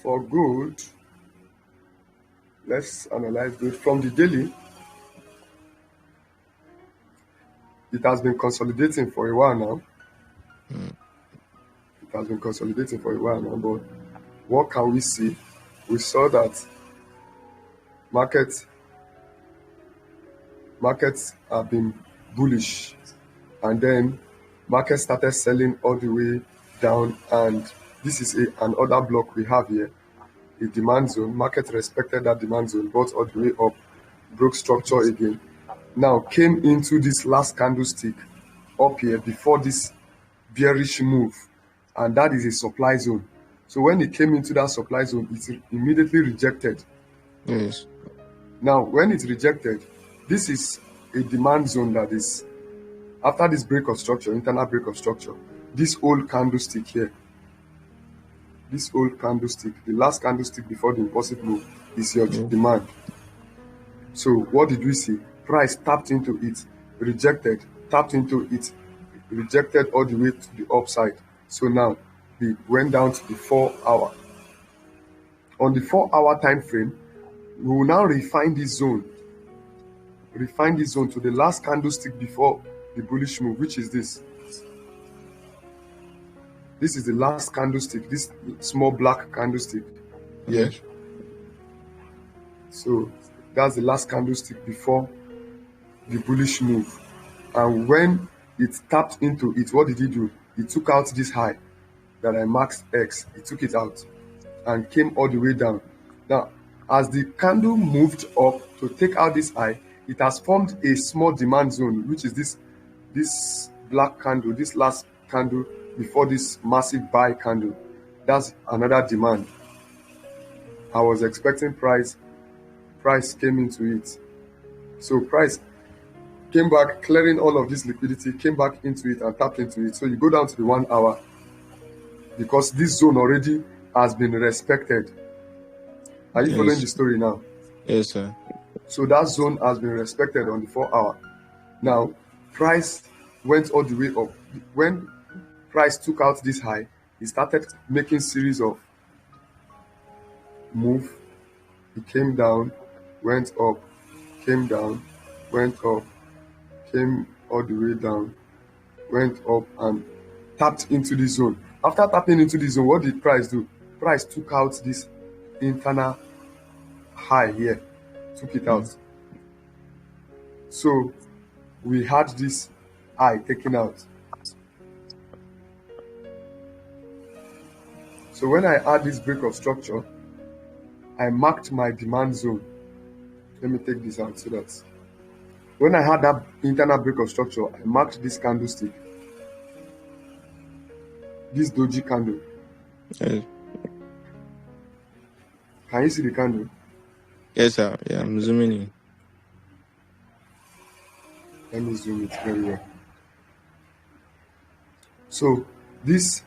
For gold, let's analyze gold. From the daily, it has been consolidating for a while now. It has been consolidating for a while now, but what can we see? We saw that markets have been bullish, and then markets started selling all the way down, and this is another block we have here, a demand zone. Market respected that demand zone, bought all the way up, broke structure again, now came into this last candlestick up here before this bearish move, and that is a supply zone. So when it came into that supply zone, it immediately rejected. Yes. Now when it rejected, this is a demand zone that is after this break of structure, internal break of structure. This old candlestick here, this old candlestick, the last candlestick before the impulsive move, is your demand. So what did we see? Price tapped into it, rejected, tapped into it, rejected all the way to the upside. So now we went down to the 4 hour. On the 4 hour time frame, we will now refine this zone to the last candlestick before the bullish move, which is this. This is the last candlestick, this small black candlestick here. Yes. So that's the last candlestick before the bullish move. And when it tapped into it, what did it do? It took out this high that I marked X. It took it out and came all the way down. Now, as the candle moved up to take out this high, it has formed a small demand zone, which is this black candle, this last candle before this massive buy candle. That's another demand. I was expecting price came into it. So price came back, clearing all of this liquidity, came back into it and tapped into it. So you go down to the 1 hour, because this zone already has been respected. Are you following the story now? Yes, sir. So that zone has been respected on the 4 hour. Now, price went all the way up. When price took out this high, it started making series of move. It came down, went up, came down, went up, came all the way down, went up and tapped into the zone. After tapping into the zone, what did price do? Price took out this internal high here, took it out. So we had this high taken out. So when I had this break of structure, I marked my demand zone. Let me take this out so that when I had that internal break of structure, I marked this candlestick, this doji candle. Yes. Can you see the candle? Yes, sir. Yeah, I'm zooming in. Let me zoom it very well. So this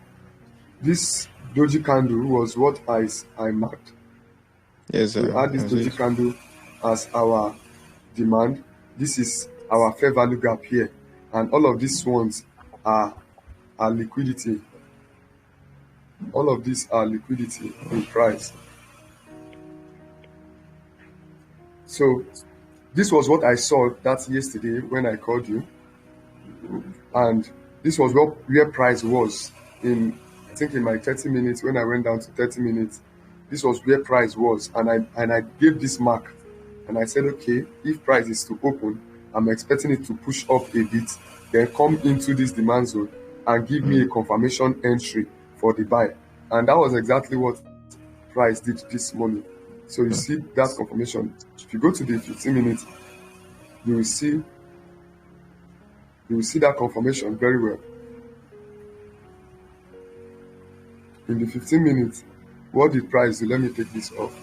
doji candle was what I marked. Yes, sir. We had this doji candle as our demand. This is our fair value gap here, and all of these ones are liquidity. All of these are liquidity in price. So this was what I saw that yesterday when I called you, and this was where price was in, I think, in my 30 minutes. When I went down to 30 minutes, this was where price was, and I gave this mark, and I said, okay, if price is to open, I'm expecting it to push up a bit, then come into this demand zone and give me a confirmation entry for the buy. And that was exactly what price did this morning. So you see that confirmation. If you go to the 15 minutes, you will see that confirmation very well. In the 15 minutes, what did price do? Let me take this off.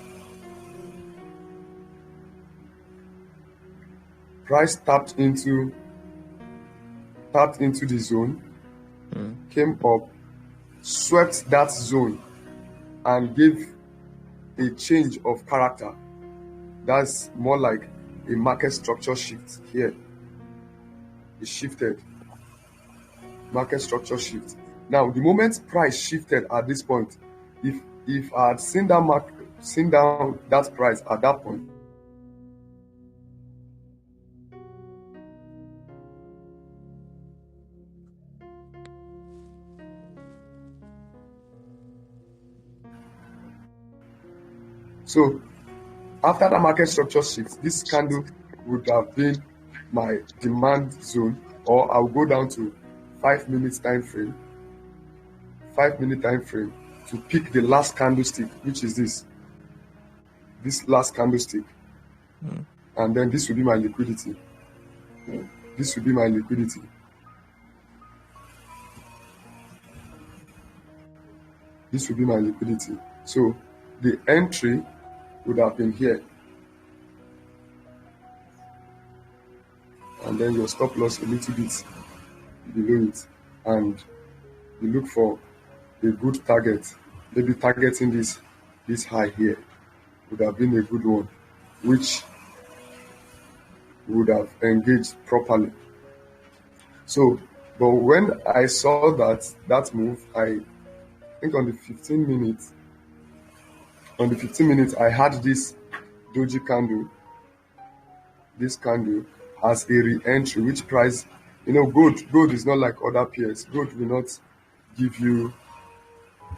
Price tapped into the zone, came up, swept that zone, and gave a change of character. That's more like a market structure shift here. It shifted. Market structure shift. Now, the moment price shifted at this point, if if I had seen down that price at that point, so after the market structure shift, this candle would have been my demand zone, or I'll go down to 5 minute time frame, 5 minute time frame to pick the last candlestick, which is this last candlestick, and then this will be my liquidity. This will be my liquidity. This will be my liquidity. So the entry would have been here, and then your stop loss a little bit below it, and you look for a good target, maybe targeting this high here would have been a good one, which would have engaged properly. So, but when I saw that move, I think on the 15 minutes, I had this doji candle. This candle has a re-entry, which price, gold is not like other peers. Gold will not give you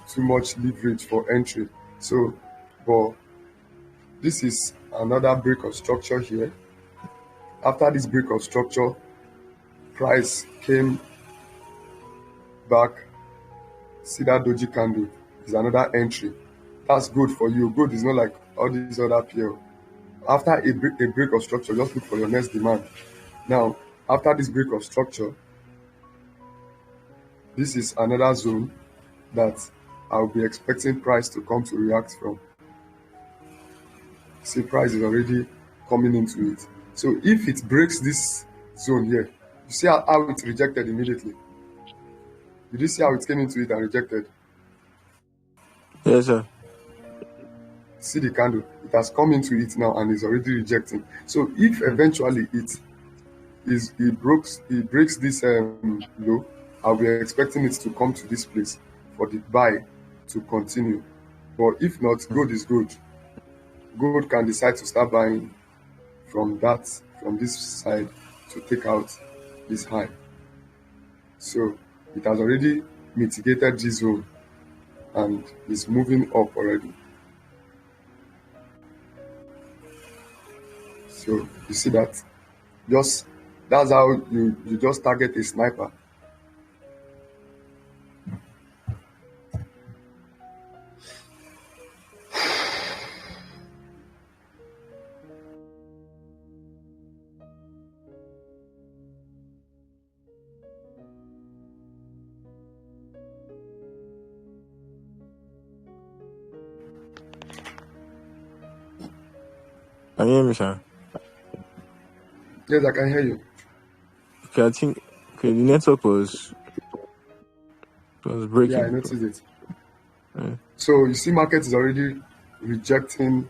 too much leverage for entry. So, but this is another break of structure here. After this break of structure, price came back. See that doji candle is another entry. That's good for you. Good is not like all these other peers. After a break of structure, just look for your next demand. Now, after this break of structure, this is another zone that I'll be expecting price to come to react from. See, price is already coming into it. So if it breaks this zone here, you see how it rejected immediately. Did you see how it came into it and rejected? Yes, sir. See the candle, it has come into it now and is already rejecting. So if eventually it breaks this low, I'll be expecting it to come to this place for the buy to continue. But if not, gold is good. Gold can decide to start buying from this side to take out this high. So it has already mitigated this zone and is moving up already. So you see that, that's how you just target a sniper. Can you hear me, sir? Yes, I can hear you. Okay, I think the network was breaking. Yeah, I noticed it. Yeah. So you see, market is already rejecting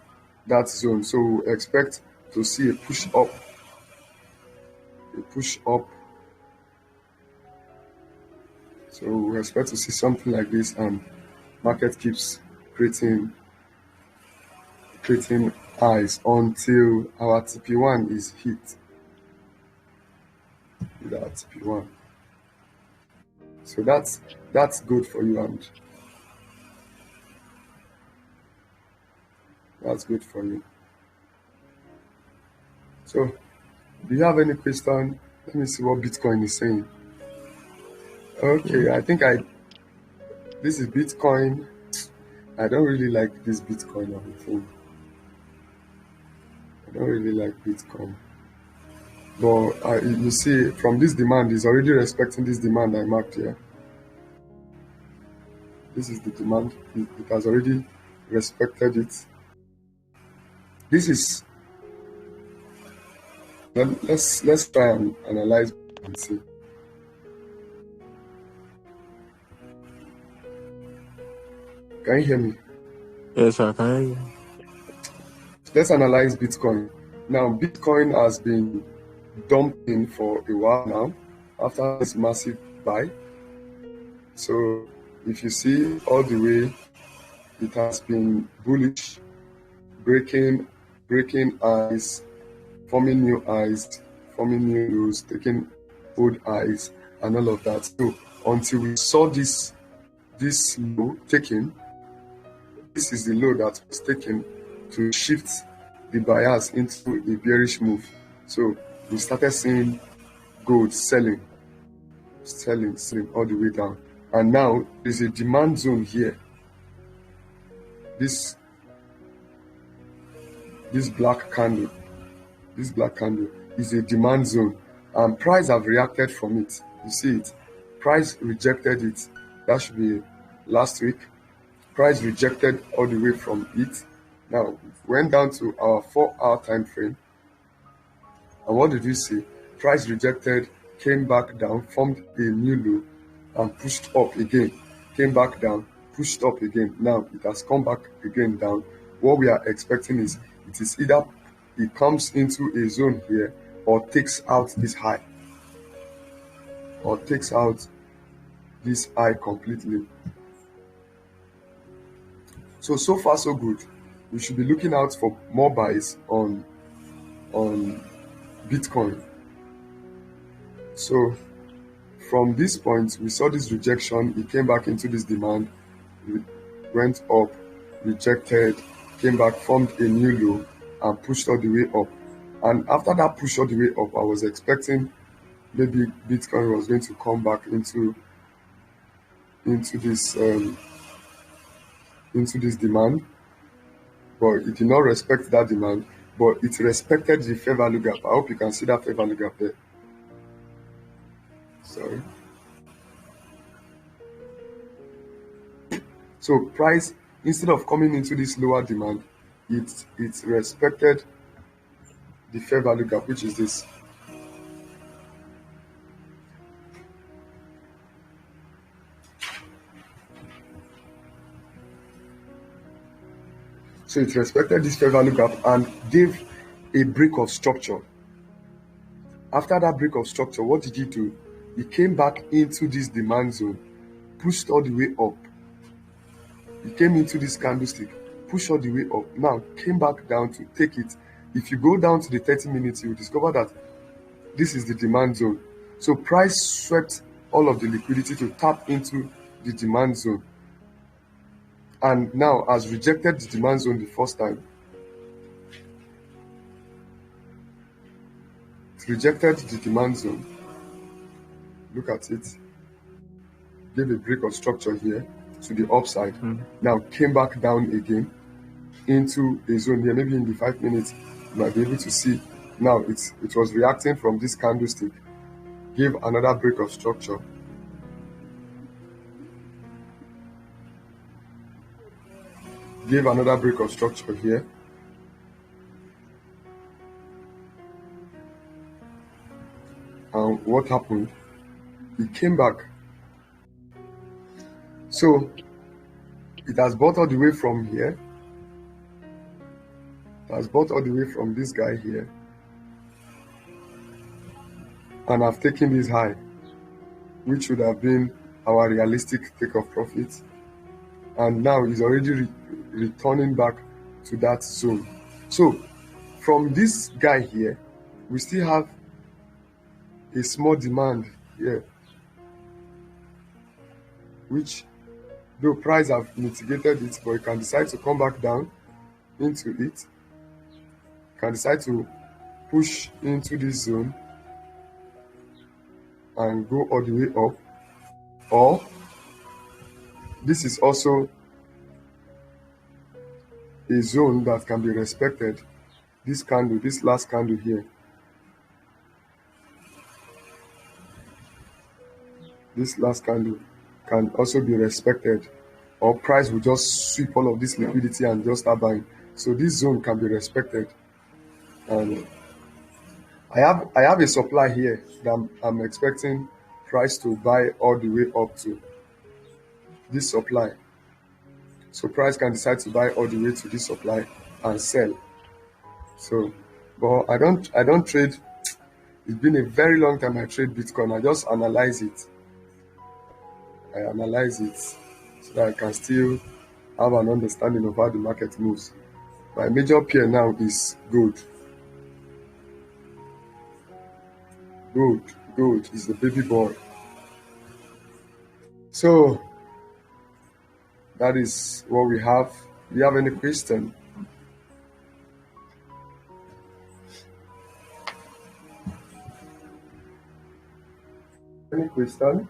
that zone. So expect to see a push up. So we expect to see something like this, and market keeps creating highs until our TP1 is hit with our TP1. So that's good for you, and that's good for you. So do you have any question? Let me see what Bitcoin is saying. Okay, I think this is Bitcoin. I don't really like this Bitcoin of the thing. I don't really like Bitcoin. But you see, from this demand, is already respecting this demand I marked here. This is the demand. It has already respected it. This is. Let's try and analyze and see. Can you hear me? Yes, sir. Can I hear you? Let's analyze Bitcoin. Now, Bitcoin has been dumping for a while now after this massive buy. So if you see all the way it has been bullish, breaking highs, forming new highs, forming new lows, taking old highs, and all of that. So until we saw this low taken, this is the low that was taken to shift the buyers into a bearish move. So we started seeing gold selling all the way down. And now there's a demand zone here. This black candle is a demand zone, and price have reacted from it. You see it. Price rejected it. That should be last week. Price rejected all the way from it. Now went down to our 4-hour time frame, and what did you see? Price rejected, came back down, formed a new low, and pushed up again. Came back down, pushed up again. Now it has come back again down. What we are expecting is it is either it comes into a zone here or takes out this high, completely. So far so good. We should be looking out for more buys on Bitcoin. So from this point, we saw this rejection. It came back into this demand, went up, rejected, came back, formed a new low, and pushed all the way up. And after that push all the way up, I was expecting maybe Bitcoin was going to come back into this demand, but it did not respect that demand, but it respected the fair value gap. I hope you can see that fair value gap there. Sorry. So price, instead of coming into this lower demand, it respected the fair value gap, which is this. So it respected this fair value gap and gave a break of structure. After that break of structure, what did it do? It came back into this demand zone, pushed all the way up. It came into this candlestick, pushed all the way up. Now came back down to take it. If you go down to the 30 minutes, you will discover that this is the demand zone. So price swept all of the liquidity to tap into the demand zone, and now has rejected the demand zone the first time. It rejected the demand zone. Look at it. Gave a break of structure here to the upside. Now came back down again into a zone here. Maybe in the 5 minutes, you might be able to see. Now it was reacting from this candlestick. Gave another break of structure. Gave another break of structure here. And what happened? It came back. So it has bought all the way from here. It has bought all the way from this guy here. And I've taken this high, which would have been our realistic take of profits. And now is already returning back to that zone. So from this guy here, we still have a small demand here, which though price have mitigated it, but it can decide to come back down into it, can decide to push into this zone and go all the way up, or this is also a zone that can be respected. This candle, this last candle here, this last candle can also be respected, or price will just sweep all of this liquidity and just start buying. So this zone can be respected, and I have a supply here that I'm expecting price to buy all the way up to this supply. So price can decide to buy all the way to this supply and sell. So, but I don't trade. It's been a very long time I trade Bitcoin. I just analyze it. I analyze it so that I can still have an understanding of how the market moves. My major pair now is gold. Gold is the baby boy. So that is what we have. Do you have any question? Any question?